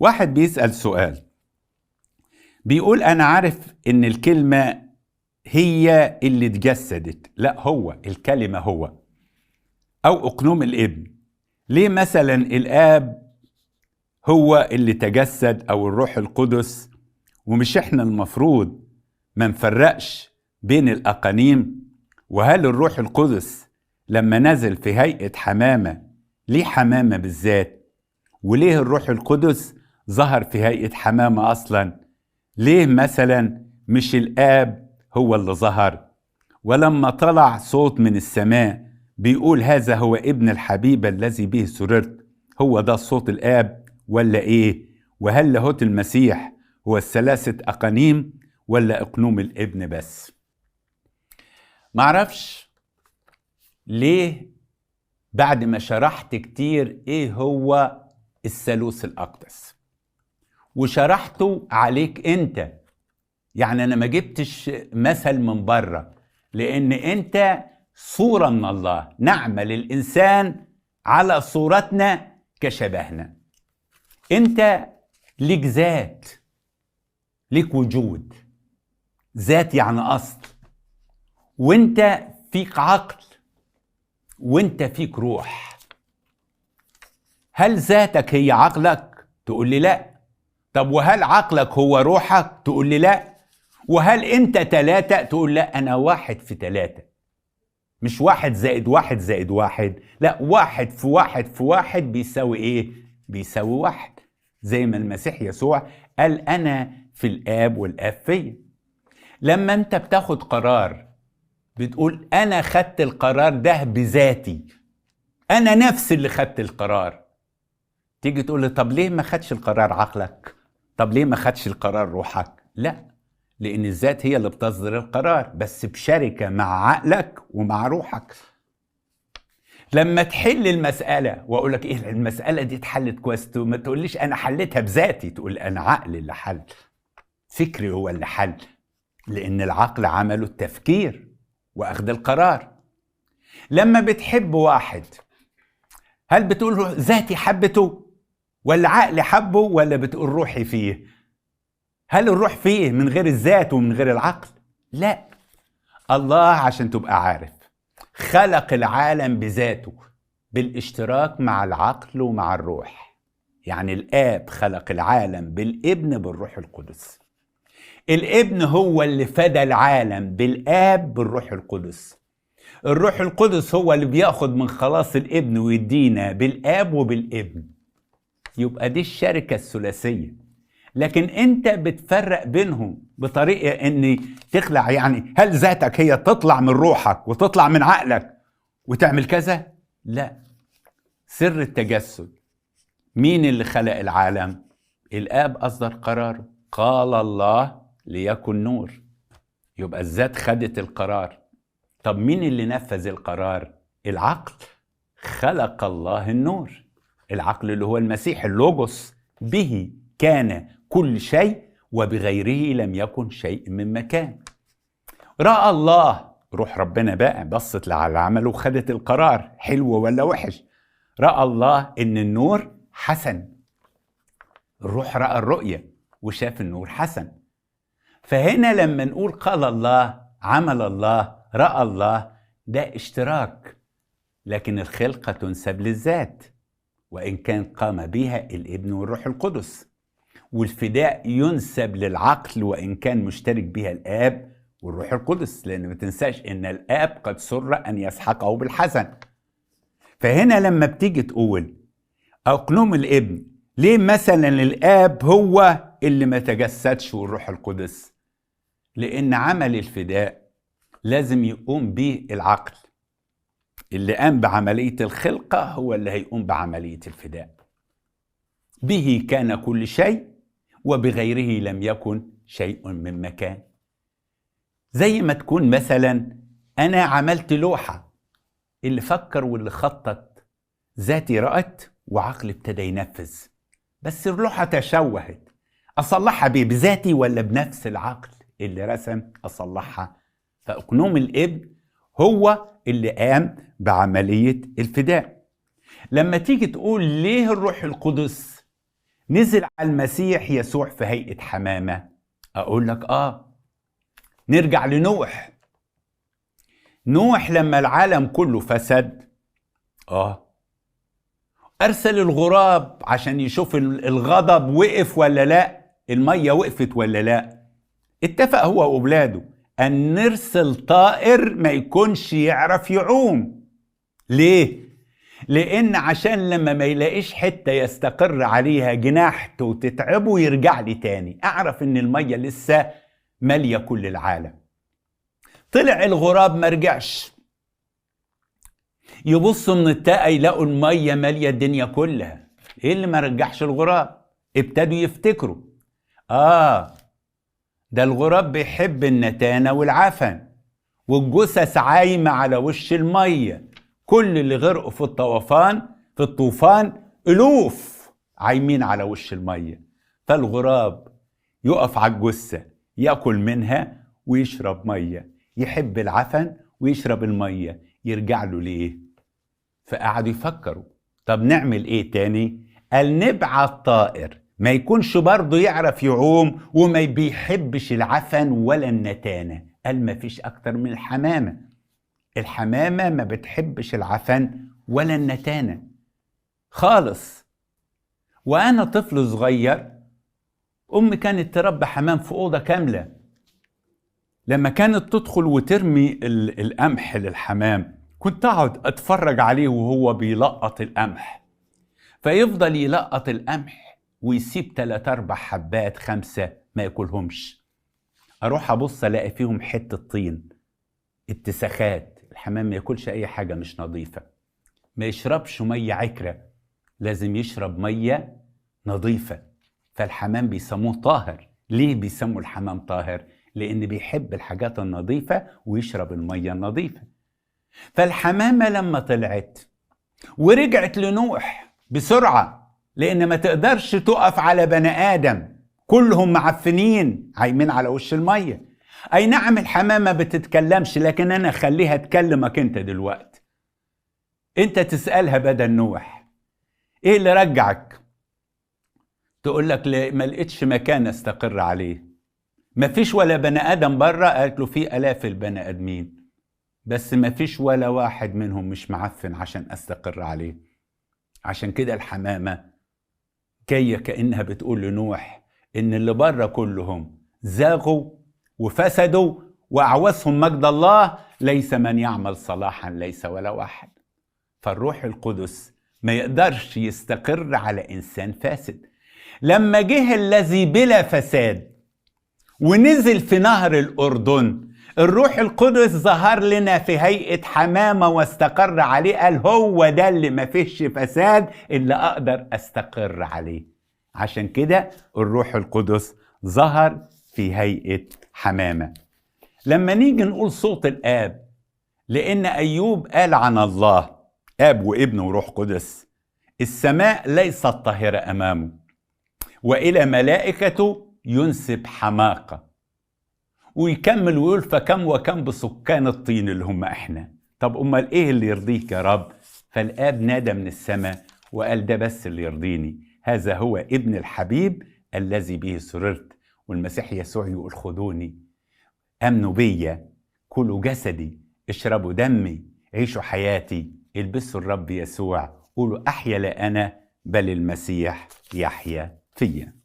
واحد بيسأل سؤال، بيقول أنا عارف إن الكلمة هي اللي اتجسدت. لا، هو الكلمة هو أو أقنوم الابن. ليه مثلا الآب هو اللي تجسد أو الروح القدس؟ ومش إحنا المفروض ما نفرقش بين الأقانيم؟ وهل الروح القدس لما نزل في هيئة حمامة ليه حمامة بالذات؟ وليه الروح القدس ظهر في هيئة حمامة أصلا؟ ليه مثلا مش الآب هو اللي ظهر؟ ولما طلع صوت من السماء بيقول هذا هو ابن الحبيب الذي به سررت، هو ده صوت الآب ولا إيه؟ وهل لاهوت المسيح هو الثلاثة أقانيم ولا أقنوم الابن بس؟ معرفش ليه بعد ما شرحت كتير إيه هو الثالوث الأقدس وشرحته عليك أنت، يعني أنا ما جبتش مثل من بره، لأن أنت صورة من الله، نعمل الإنسان على صورتنا كشبهنا. أنت ليك ذات، ليك وجود، ذات يعني أصل، وأنت فيك عقل، وأنت فيك روح. هل ذاتك هي عقلك؟ تقول لي لا. طب وهل عقلك هو روحك؟ تقول لي لا. وهل انت 3؟ تقول لا، انا 1 في 3، مش 1 زائد 1 زائد 1، لا، 1 في 1 في 1 بيساوي ايه؟ بيساوي 1. زي ما المسيح يسوع قال انا في الآب والآب فيا. لما انت بتاخد قرار بتقول انا خدت القرار ده بذاتي، انا نفسي اللي خدت القرار. تيجي تقول لي طب ليه ما خدش القرار عقلك؟ طب ليه ما خدش القرار روحك؟ لا، لأن الذات هي اللي بتصدر القرار، بس بشركة مع عقلك ومع روحك. لما تحل المسألة وأقول لك إيه المسألة دي اتحلت كويس، ما تقوليش أنا حلتها بذاتي، تقول أنا عقلي اللي حل، فكري هو اللي حل، لأن العقل عمله التفكير وأخذ القرار. لما بتحب واحد هل بتقول ذاتي حبته ولا عقلي حبه ولا بتقول روحي فيه؟ هل الروح فيه من غير الذات ومن غير العقل؟ لا. الله عشان تبقى عارف خلق العالم بذاته بالاشتراك مع العقل ومع الروح. يعني الآب خلق العالم بالابن بالروح القدس. الابن هو اللي فدى العالم بالآب بالروح القدس. الروح القدس هو اللي بياخد من خلاص الابن ويدينا بالآب وبالابن. يبقى دي الشركة الثلاثية. لكن انت بتفرق بينهم بطريقة ان تخلع، يعني هل ذاتك هي تطلع من روحك وتطلع من عقلك وتعمل كذا؟ لا. سر التجسد، مين اللي خلق العالم؟ الآب أصدر قراره، قال الله ليكن نور. يبقى الذات خدت القرار. طب مين اللي نفذ القرار؟ العقل. خلق الله النور، العقل اللي هو المسيح اللوجوس، به كان كل شيء وبغيره لم يكن شيء من مكان. رأى الله، روح ربنا بقى بصت على العمل وخدت القرار، حلو ولا وحش؟ رأى الله ان النور حسن. الروح رأى الرؤية وشاف النور حسن. فهنا لما نقول قال الله، عمل الله، رأى الله، ده اشتراك، لكن الخلقة تنسب للذات وإن كان قام بها الابن والروح القدس. والفداء ينسب للعقل وإن كان مشترك بها الآب والروح القدس، لأن ما تنساش إن الآب قد سر أن يسحقه بالحسن. فهنا لما بتيجي تقول أقنوم الابن، ليه مثلا الآب هو اللي ما تجسدش والروح القدس؟ لأن عمل الفداء لازم يقوم به العقل. اللي قام بعملية الخلقة هو اللي هيقوم بعملية الفداء. به كان كل شيء وبغيره لم يكن شيء من مكان. زي ما تكون مثلا أنا عملت لوحة، اللي فكر واللي خطط ذاتي رأت وعقلي ابتدى ينفذ، بس اللوحة تشوهت، أصلحها بذاتي ولا بنفس العقل اللي رسم أصلحها؟ فأقنوم الابن هو اللي قام بعملية الفداء. لما تيجي تقول ليه الروح القدس نزل على المسيح يسوع في هيئة حمامة. أقول لك نرجع لنوح. نوح لما العالم كله فسد أرسل الغراب عشان يشوف الغضب وقف ولا لا، المية وقفت ولا لا. اتفق هو وأولاده أن نرسل طائر ما يكونش يعرف يعوم. ليه؟ لأن عشان لما ما يلاقيش حتة يستقر عليها جناحته وتتعبه يرجع لي تاني، أعرف إن المية لسه مالية كل العالم. طلع الغراب ما رجعش، يبصوا من التاقة يلاقوا المية مالية الدنيا كلها. إيه اللي ما رجعش الغراب؟ ابتدوا يفتكروا ده الغراب بيحب النتانة والعفن، والجثث عايمة على وش المية. كل اللي غرقوا في الطوفان ألوف عايمين على وش المية. فالغراب يقف على الجثة يأكل منها ويشرب مية، يحب العفن ويشرب المية، يرجع له ليه؟ فقعدوا يفكروا طب نعمل ايه تاني؟ قال نبعت طائر ما يكونش برضه يعرف يعوم وما بيحبش العفن ولا النتانة. قال ما فيش أكتر من الحمامة. الحمامة ما بتحبش العفن ولا النتانة خالص. وأنا طفل صغير أمي كانت تربي حمام في أوضة كاملة. لما كانت تدخل وترمي القمح للحمام كنت أقعد أتفرج عليه وهو بيلقط القمح، فيفضل يلقط القمح ويسيب 3-4 حبات 5 ما ياكلهمش. أروح أبص ألاقي فيهم حتة طين، اتساخات. الحمام ما ياكلش أي حاجة مش نظيفة، ما يشربش مية عكرة، لازم يشرب مية نظيفة. فالحمام بيسموه طاهر. ليه بيسموا الحمام طاهر؟ لأن بيحب الحاجات النظيفة ويشرب المية النظيفة. فالحمامة لما طلعت ورجعت لنوح بسرعة، لأن ما تقدرش تقف على بني آدم كلهم معفنين عايمين على وش المية. أي نعم الحمامة بتتكلمش، لكن أنا خليها تكلمك أنت دلوقتي. أنت تسألها بدل نوح إيه اللي رجعك؟ تقول لك ما لقيتش مكان استقر عليه، ما فيش ولا بني آدم بره. قالت له في آلاف البني آدمين بس ما فيش ولا واحد منهم مش معفن عشان استقر عليه. عشان كده الحمامة جاية كأنها بتقول لنوح إن اللي بره كلهم زاغوا وفسدوا وأعوزهم مجد الله، ليس من يعمل صلاحا ليس ولا واحد. فالروح القدس ما يقدرش يستقر على إنسان فاسد. لما جه الذي بلا فساد ونزل في نهر الأردن، الروح القدس ظهر لنا في هيئة حمامة واستقر عليه. قال هو ده اللي ما فيش فساد اللي أقدر أستقر عليه. عشان كده الروح القدس ظهر في هيئة حمامة. لما نيجي نقول صوت الآب، لأن أيوب قال عن الله آب وابن وروح قدس: السماء ليست طاهرة أمامه، وإلى ملائكته ينسب حماقة. ويكمل ويقول فكم وكم بسكان الطين اللي هم احنا. طب امال ايه اللي يرضيك يا رب؟ فالآب نادى من السماء وقال ده بس اللي يرضيني، هذا هو ابن الحبيب الذي به سررت. والمسيح يسوع يقول خذوني، امنوا بيا، كلوا جسدي، اشربوا دمي، عيشوا حياتي، البسوا الرب يسوع، قولوا احيا لا انا بل المسيح يحيا فيا.